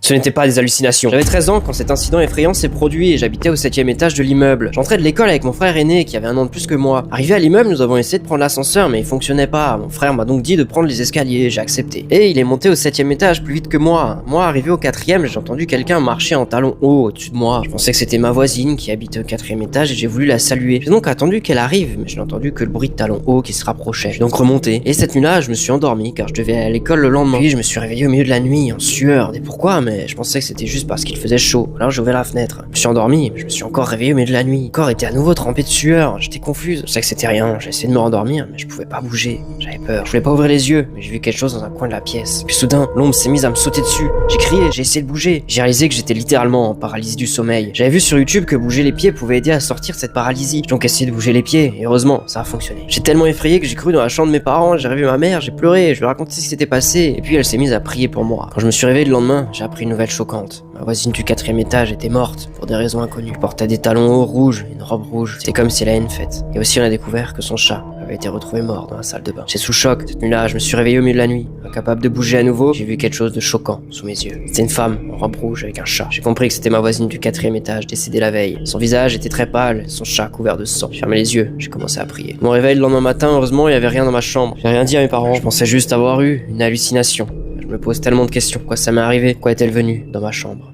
Ce n'était pas des hallucinations. J'avais 13 ans quand cet incident effrayant s'est produit et j'habitais au 7e étage de l'immeuble. J'entrais de l'école avec mon frère aîné qui avait un an de plus que moi. Arrivé à l'immeuble, nous avons essayé de prendre l'ascenseur mais il fonctionnait pas. Mon frère m'a donc dit de prendre les escaliers, j'ai accepté. Et il est monté au 7e étage plus vite que moi. Moi, arrivé au 4e, j'ai entendu quelqu'un marcher en talons hauts au-dessus de moi. Je pensais que c'était ma voisine qui habitait au 4e étage et j'ai voulu la saluer. J'ai donc attendu qu'elle arrive, mais je n'ai entendu que le bruit de talons hauts qui se rapprochait. J'ai donc remonté. Et cette nuit-là, je me suis endormi car je devais aller à l'école le lendemain. Puis je me suis réveillé au milieu de la nuit en sueur. Et pourquoi? Mais je pensais que c'était juste parce qu'il faisait chaud. Alors j'ai ouvert la fenêtre. Je me suis endormi, mais je me suis encore réveillé au milieu de la nuit. Le corps était à nouveau trempé de sueur. J'étais confuse. Je sais que c'était rien. J'ai essayé de me rendormir, mais je pouvais pas bouger. J'avais peur. Je voulais pas ouvrir les yeux, mais j'ai vu quelque chose dans un coin de la pièce. Puis soudain, l'ombre s'est mise à me sauter dessus. J'ai crié, j'ai essayé de bouger. J'ai réalisé que j'étais littéralement en paralysie du sommeil. J'avais vu sur YouTube que bouger les pieds pouvait aider à sortir de cette paralysie. J'ai donc essayé de bouger les pieds, et heureusement, ça a fonctionné. J'ai tellement effrayé que j'ai cru dans la chambre de mes parents. J'ai réveillé ma mère, j'ai pleuré, je lui ai raconté ce qui s'était passé, et puis elle s'est mise à prier pour moi. Quand je me suis réveillé le lendemain, j'ai appris une nouvelle choquante. Ma voisine du 4e étage était morte pour des raisons inconnues. Elle portait des talons hauts rouges et une robe rouge. C'était comme si elle avait une fête. Et aussi on a découvert que son chat avait été retrouvé mort dans la salle de bain. J'étais sous choc. Cette nuit-là, je me suis réveillé au milieu de la nuit. Incapable de bouger à nouveau, j'ai vu quelque chose de choquant sous mes yeux. C'était une femme en robe rouge avec un chat. J'ai compris que c'était ma voisine du 4e étage décédée la veille. Son visage était très pâle, son chat couvert de sang. J'ai fermé les yeux, j'ai commencé à prier. Mon réveil le lendemain matin, heureusement, il y avait rien dans ma chambre. J'ai rien dit à mes parents. Je pensais juste avoir eu une hallucination. Je me pose tellement de questions. Pourquoi ça m'est arrivé? Pourquoi est-elle venue dans ma chambre?